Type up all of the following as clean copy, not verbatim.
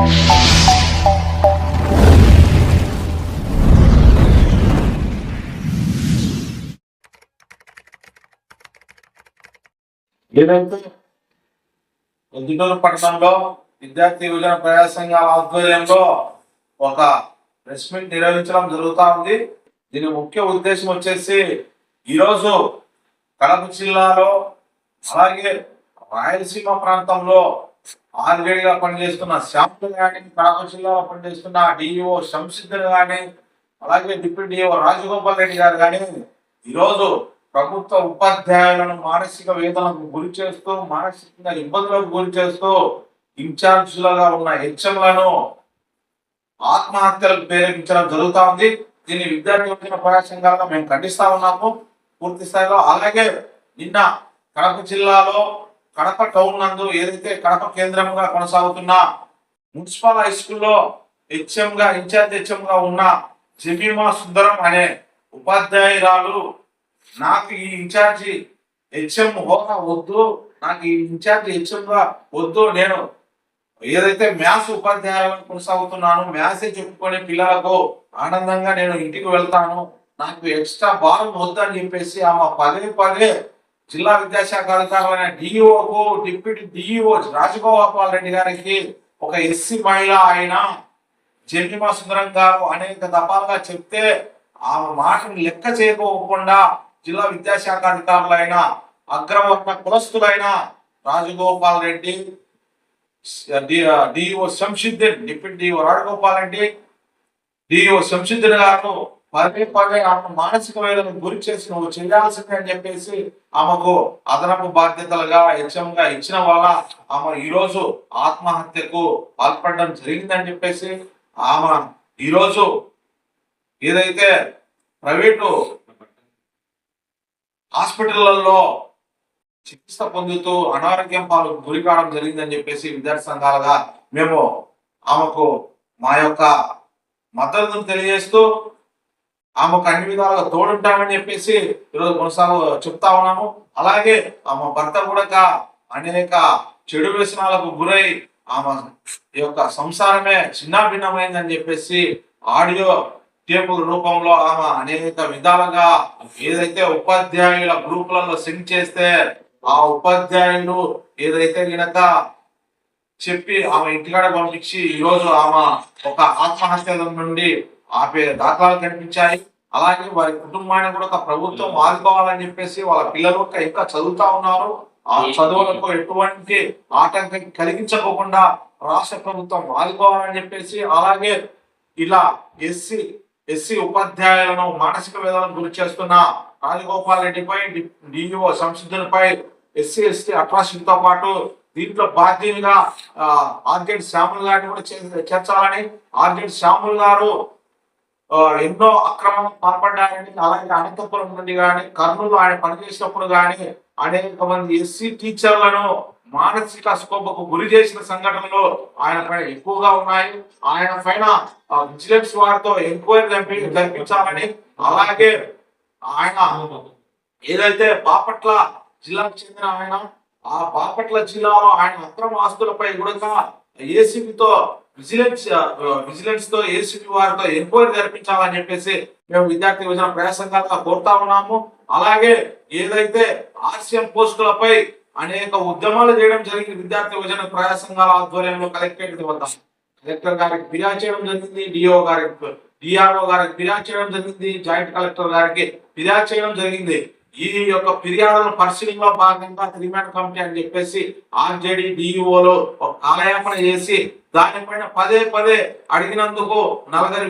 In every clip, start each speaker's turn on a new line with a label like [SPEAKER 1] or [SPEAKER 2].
[SPEAKER 1] ఏదైతే ఎద్దుటూరు పట్టణంలో విద్యార్థి యువజన ప్రజా సంఘాల ఆధ్వర్యంలో ఒక ప్రెస్ మీట్ నిర్వహించడం జరుగుతూ ఉంది. దీని ముఖ్య ఉద్దేశం వచ్చేసి ఈరోజు కడప జిల్లాలో అలాగే రాయలసీమ ప్రాంతంలో ఆల్రెడీగా పనిచేస్తున్న శ్యాములు కానీ, కడప జిల్లాలో పనిచేస్తున్న డిఈఓ శంసిద్ధులు కానీ, అలాగే డిప్యూటీ డిఓ రాజగోపాల్ రెడ్డి గారు కానీ ఈరోజు ప్రభుత్వ ఉపాధ్యాయులను మానసిక వేదనకు గురి చేస్తూ, మానసికంగా ఇబ్బందులకు గురి చేస్తూ ఇన్ఛార్జీలుగా ఉన్న హెచ్ఎంలను ఆత్మహత్యలకు ప్రేరేపించడం జరుగుతూ ఉంది. దీన్ని విద్యార్థి యువజన ప్రజా సంఘాలుగా మేము ఖండిస్తా ఉన్నాము పూర్తి స్థాయిలో. అలాగే నిన్న కడప జిల్లాలో కడప టౌన్ నందు ఏదైతే కడప కేంద్రంగా కొనసాగుతున్న మున్సిపల్ హై స్కూల్లో ఇన్ఛార్జ్ హెచ్ఎంగా ఉన్న జమీమా సుందరం అనే ఉపాధ్యాయురాలు, నాకు ఈ ఇన్ఛార్జి హెచ్ఎం హోదా వద్దు, నాకు ఈ ఇన్ఛార్జి హెచ్ఎంగా వద్దు, నేను ఏదైతే మ్యాథ్స్ ఉపాధ్యాయులను కొనసాగుతున్నాను, మ్యాథ్సే చెప్పుకొని పిల్లలకు ఆనందంగా నేను ఇంటికి వెళ్తాను, నాకు ఎక్స్ట్రా భారం వద్దని చెప్పేసి ఆమె పదే జిల్లా విద్యాశాఖ అధికారులైన డిఈఓకు, డిప్యూటీ డిఈఓ రాజగోపాల్ రెడ్డి గారికి, ఒక ఎస్సీ మహిళ అయిన జమీమా సుందరం గారు అనేక దఫాలుగా చెప్తే ఆమె మాటను లెక్క చేయకోకుండా జిల్లా విద్యాశాఖ అధికారులైన అగ్రవర్ణ కులస్తులైన Rajagopal Reddy, DO Shamshuddin, deputy DO Rajagopal Reddy, DO Shamshuddin గారు పదే ఆమె మానసిక వేదనకు గురి చేసి నువ్వు చేయాల్సిందే అని చెప్పేసి ఆమెకు అదనపు బాధ్యతలుగా హెచ్ఎంగా ఇచ్చిన వల్ల ఆమె ఈరోజు ఆత్మహత్యకు పాల్పడడం జరిగిందని చెప్పేసి ఆమె ఈరోజు ఏదైతే ప్రైవేటు హాస్పిటళ్లలో చికిత్స పొందుతూ అనారోగ్యం పాలు గురి కావడం జరిగిందని చెప్పేసి విద్యార్థి సంఘాలుగా మేము ఆమెకు మా యొక్క మద్దతును తెలియజేస్తూ ఆమెకు అన్ని విధాలుగా తోడుంటామని చెప్పేసి ఈరోజు చెప్తా ఉన్నాము. అలాగే ఆమె భర్త కూడా అనేక చెడు వ్యసనాలకు గురై ఆమె యొక్క సంసారమే చిన్నాభిన్నమైందని చెప్పేసి ఆడియో టేపుల రూపంలో ఆమె అనేక విధాలుగా ఏదైతే ఉపాధ్యాయుల గ్రూపులలో సెండ్ చేస్తే ఆ ఉపాధ్యాయులు ఏదైతే గనక చెప్పి ఆమె ఇంటికాడ పంపించి ఈరోజు ఆమె ఒక ఆత్మహత్యల నుండి ఆపే దాఖలాలు కనిపించాయి. అలాగే వారి కుటుంబాన్ని కూడా ఒక ప్రభుత్వం ఆదుకోవాలని చెప్పేసి వాళ్ళ పిల్లలు ఇంకా చదువుతా ఉన్నారు. ఆ చదువులకు ఎటువంటి ఆటంకం కలిగించకోకుండా రాష్ట్ర ప్రభుత్వం ఆదుకోవాలని చెప్పేసి, అలాగే ఇలా ఎస్సీ ఉపాధ్యాయులను మానసిక వేదనకు గురి చేస్తున్న రాజగోపాల్ రెడ్డిపై, డిఓ సంసిద్ధులపై ఎస్సీ ఎస్టీ అట్రాసిటీతో పాటు దీంట్లో బాధ్యులుగా ఆర్జెడ్ శ్యాములు గారిని కూడా చేర్చాలని, ఆర్జెడ్ శ్యాములు గారు ఎన్నో అక్రమాలకు పాల్పడ్డారని, అలాగే అనంతపురం నుండి కానీ కర్నూలు ఆయన పనిచేసినప్పుడు కానీ అనేక మంది ఎస్సీ టీచర్లను మానసిక స్కోపకు గురి చేసిన సంఘటనలు ఆయన పైన ఎక్కువగా ఉన్నాయి. ఆయన పైన విజిలెన్స్ వారితో ఎంక్వైరీ జరిపించాలని, అలాగే ఆయన ఏదైతే బాపట్ల జిల్లాకు చెందిన ఆయన, ఆ బాపట్ల జిల్లాలో ఆయన అక్రమ ఆస్తులపై కూడా ఏసీబీతో విజిలెన్స్ తో ఏసీబీ వారితో ఎంక్వైరీ జరిపించాలని చెప్పేసి మేము విద్యార్థి యువజన ప్రజా సంఘాలుగా కోరుతా ఉన్నాము. అలాగే ఏదైతే ఆర్సీఎం పోస్టులపై అనేక ఉద్యమాలు చేయడం జరిగింది విద్యార్థి యువజన ప్రజా సంఘాల ఆధ్వర్యంలో కలెక్టరేట్ వద్ద కలెక్టర్ గారికి ఫిర్యాదు చేయడం జరిగింది, డిఆర్ఓ గారికి ఫిర్యాదు చేయడం జరిగింది, జాయింట్ కలెక్టర్ గారికి ఫిర్యాదు చేయడం జరిగింది. ఈ యొక్క ఫిర్యాదులను పరిశీలనలో భాగంగా రిమాండ్ కమిటీ అని చెప్పేసి ఆర్జేడీ డిఈఓలు ఒక కాలయాపన చేసి దానిపైన పదే అడిగినందుకు నలుగురు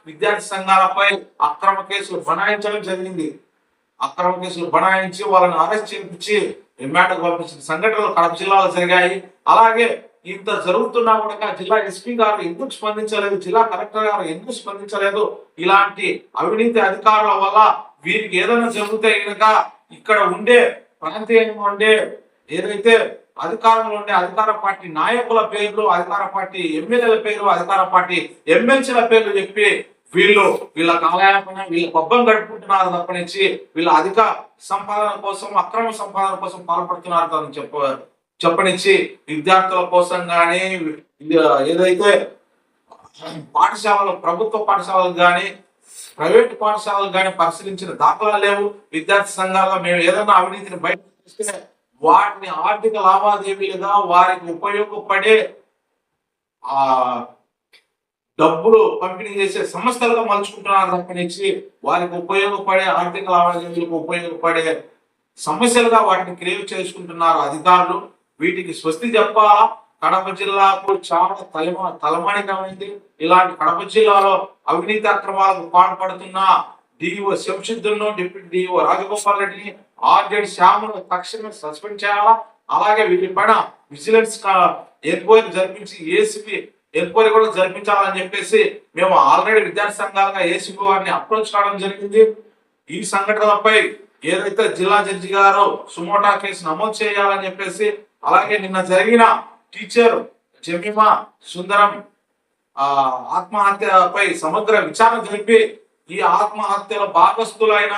[SPEAKER 1] విద్యార్థి సంఘాలపై అక్రమ కేసులు బనాయించడం జరిగింది. అక్రమ కేసులు బనాయించి వాళ్ళని అరెస్ట్ చేయించి రిమాండ్కు పంపించిన సంఘటనలు కడప జిల్లాలో జరిగాయి. అలాగే ఇంత జరుగుతున్నా కూడా జిల్లా ఎస్పీ గారు ఎందుకు స్పందించలేదు, జిల్లా కలెక్టర్ గారు ఎందుకు స్పందించలేదు? ఇలాంటి అవినీతి అధికారుల వల్ల వీరికి ఏదైనా జరిగితే కనుక ఇక్కడ ఉండే ప్రాంతీయంగా ఉండే ఏదైతే అధికారంలో ఉండే అధికార పార్టీ నాయకుల పేర్లు, అధికార పార్టీ ఎమ్మెల్యేల పేర్లు, అధికార పార్టీ ఎమ్మెల్సీల పేర్లు చెప్పి వీళ్ళ కాలయాపన వీళ్ళ పబ్బం గడుపుకుంటున్నారు తప్పనించి వీళ్ళ అధిక సంపాదన కోసం, అక్రమ సంపాదన కోసం పాల్పడుతున్నారు అని చెప్పనిచ్చి విద్యార్థుల కోసం కానీ ఏదైతే పాఠశాలలు ప్రభుత్వ పాఠశాలలు కానీ ప్రైవేట్ పాఠశాలలు కానీ పరిశీలించిన దాఖలాలు లేవు. విద్యార్థి సంఘాల్లో మేము ఏదైనా అవినీతిని బయట తీస్తే వాటిని ఆర్థిక లావాదేవీలుగా వారికి ఉపయోగపడే ఆ డబ్బులు పంపిణీ చేసే సంస్థలుగా మలుచుకుంటున్నారు తప్పనిచ్చి వారికి ఉపయోగపడే ఆర్థిక లావాదేవీలకు ఉపయోగపడే సమస్యలుగా వాటిని క్రియేట్ చేసుకుంటున్నారు అధికారులు. వీటికి స్వస్తి చెప్పాలా. కడప జిల్లాకు చాలా తలమానికమైంది. ఇలాంటి కడప జిల్లాలో అవినీతి అక్రమాలకు పాల్పడుతున్న డిఓ శంషుద్దీన్ను, డిప్యూటీ డిఓ రాజగోపాల్ రెడ్డిని, ఆర్జెడ్ శ్యామును తక్షణమే సస్పెండ్ చేయాలా. అలాగే వీటిపైన విజిలెన్స్ ఎంక్వైరీ జరిపించి ఏసీపీ ఎంక్వైరీ కూడా జరిపించాలని చెప్పేసి మేము ఆల్రెడీ విద్యార్థి సంఘాలుగా ఏసీపీ వారిని అప్రోచ్ కావడం జరిగింది. ఈ సంఘటనలపై ఏదైతే జిల్లా జడ్జి గారు సుమోటా కేసు నమోదు చేయాలని చెప్పేసి, అలాగే నిన్న జరిగిన టీచర్ జమీమా సుందరం ఆత్మహత్యపై సమగ్ర విచారణ జరిపి ఈ ఆత్మహత్యల భాగస్థులైన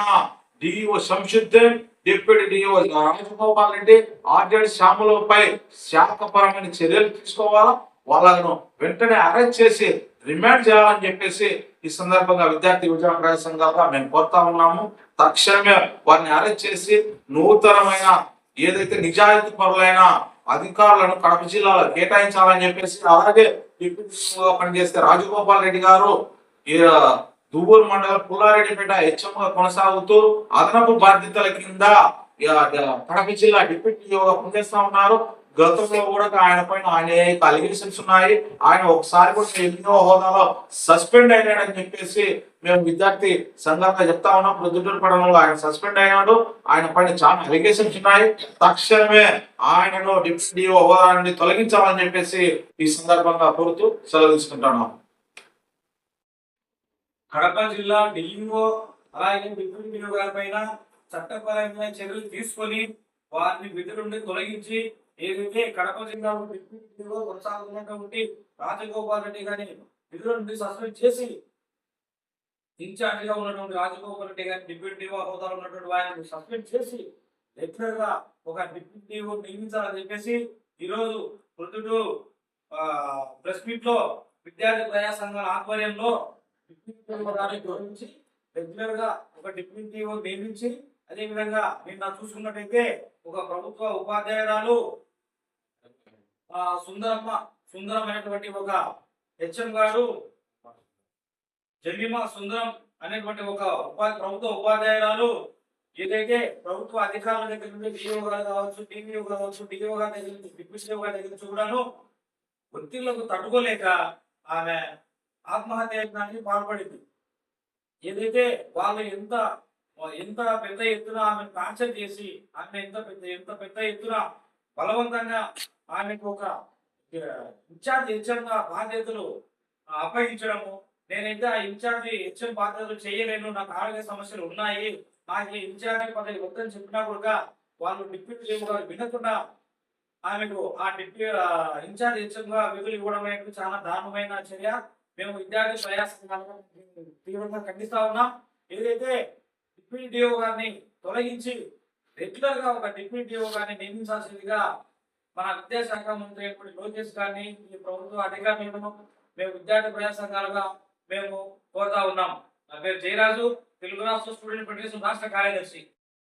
[SPEAKER 1] DO Shamshuddin, deputy DO Rajagopal Reddy, RJD శ్యాములపై శాఖపరమైన చర్యలు తీసుకోవాలా. వాళ్ళను వెంటనే అరెస్ట్ చేసి రిమాండ్ చేయాలని చెప్పేసి ఈ సందర్భంగా విద్యార్థి యువజన ప్రజా సంఘాలుగా మేము కోరుతా ఉన్నాము. తక్షణమే వారిని అరెస్ట్ చేసి నూతనమైన ఏదైతే నిజాయితీ పరులైన అధికారులను కడప జిల్లాలో కేటాయించాలని చెప్పేసి, అలాగే డిప్యూటీగా పనిచేస్తే రాజగోపాల్ రెడ్డి గారు దువ్వూరు మండలం పుల్లారెడ్డిపేట హెచ్ఎంగా కొనసాగుతూ అదనపు బాధ్యతల కింద కడప జిల్లా డిప్యూటీగా పనిచేస్తా ఉన్నారు. గతంలో కూడా ఆయన పైన అనేక అలిగేషన్స్ ఉన్నాయి. ఆయన ఒకసారి కూడా ఎన్నో హోదాలో సస్పెండ్ అయినాడని చెప్పేసి మేము విద్యార్థి సంఘంగా చెప్తా ఉన్నాం. ప్రొద్దుటూరు పట్టణంలో ఆయన సస్పెండ్ అయినాడు. ఆయన పైన చాలా అలిగేషన్స్ ఉన్నాయి. తక్షణమే ఆయనను డిప్యూటీ హోదా నుండి తొలగించాలని చెప్పేసి ఈ సందర్భంగా కోరుతూ సెలవు తీసుకుంటున్నాం.
[SPEAKER 2] కడప జిల్లా డిఈఓ అలాగే డిప్యూటీ డిఓ గారి పైన చట్టపరమైన చర్యలు తీసుకొని వారిని విధుల నుండి తొలగించి ఏదైతే కడప జిల్లాలో డిప్యూటీ డిఓ కొనసాగుతున్నటువంటి రాజగోపాల్ రెడ్డి గారిని విధుల నుండి సస్పెండ్ చేసి ఇన్ఛార్జ్ గా ఉన్నటువంటి రాజగోపాల్ రెడ్డి గారిని డిప్యూటీ డిఓ హోదాలో ఉన్నటువంటి వారిని సస్పెండ్ చేసి రెగ్యులర్ గా ఒక డిప్యూటీ డిఓ నియమించాలని చెప్పేసి ఈరోజు ప్రొద్దుటూరు ప్రెస్ మీట్ లో విద్యార్థి ప్రజా సంఘాల ఆధ్వర్యంలో గౌరవించి రెగ్యులర్ గా ఒక డిప్యూటీ నియమించి, అదే విధంగా నిన్న చూసుకున్నట్టయితే ఒక ప్రభుత్వ ఉపాధ్యాయురాలు సుందరమైనటువంటి ఒక హెచ్ఎం గారు జమీమా సుందరం అనేటువంటి ఒక ప్రభుత్వ ఉపాధ్యాయురాలు ఏదైతే ప్రభుత్వ అధికారుల దగ్గర నుండి డిఓ గారు కావచ్చు, టీవీఓ కావచ్చు, డిఓ గారి దగ్గర నుంచి డిప్యూటీ గారి దగ్గర నుంచి కూడాను ఒత్తిళ్లకు తట్టుకోలేక ఆమె ఆత్మహత్యకి పాల్పడింది. ఏదైతే వాళ్ళు ఎంత పెద్ద ఎత్తున ఆమెను టార్చర్ చేసి ఆమె ఎంత పెద్ద ఎత్తున బలవంతంగా ఆమెకు ఒక ఇన్ఛార్జ్ హెచ్ఎంగా బాధ్యతలు అప్పగించడము, నేనైతే ఆ ఇన్ఛార్జి హెచ్ఎం బాధ్యతలు చేయలేను, నాకు ఆరోగ్య సమస్యలు ఉన్నాయి, నాకు ఈ ఇన్ఛార్జి పదవి వద్దని చెప్పినా కూడా వాళ్ళు డిప్యూటీ డిఓ గారు వినకుండా ఆమెకు ఆ ఇన్ఛార్జ్ హెచ్ఎంగా విధులు ఇవ్వడం అనేది చాలా దారుణమైన చర్య. మేము విద్యార్థి ప్రయాసంగా తీవ్రంగా ఖండిస్తా ఉన్నాం. ఏదైతే డిప్యూటీ డిఓ గారిని తొలగించి రెగ్యులర్ గా ఒక డిప్యూటీ డిఓ గారిని నియమించాల్సిందిగా మన విద్యాశాఖ మంత్రి అయినటువంటి లోకేష్ గారిని, ఈ ప్రభుత్వ అధికారులను మేము విద్యార్థి ప్రజా సంఘాలుగా మేము కోరుతా ఉన్నాం. నా పేరు జయరాజు, తెలుగు రాష్ట్ర స్టూడెంట్ ఫెడరేషన్ రాష్ట్ర కార్యదర్శి.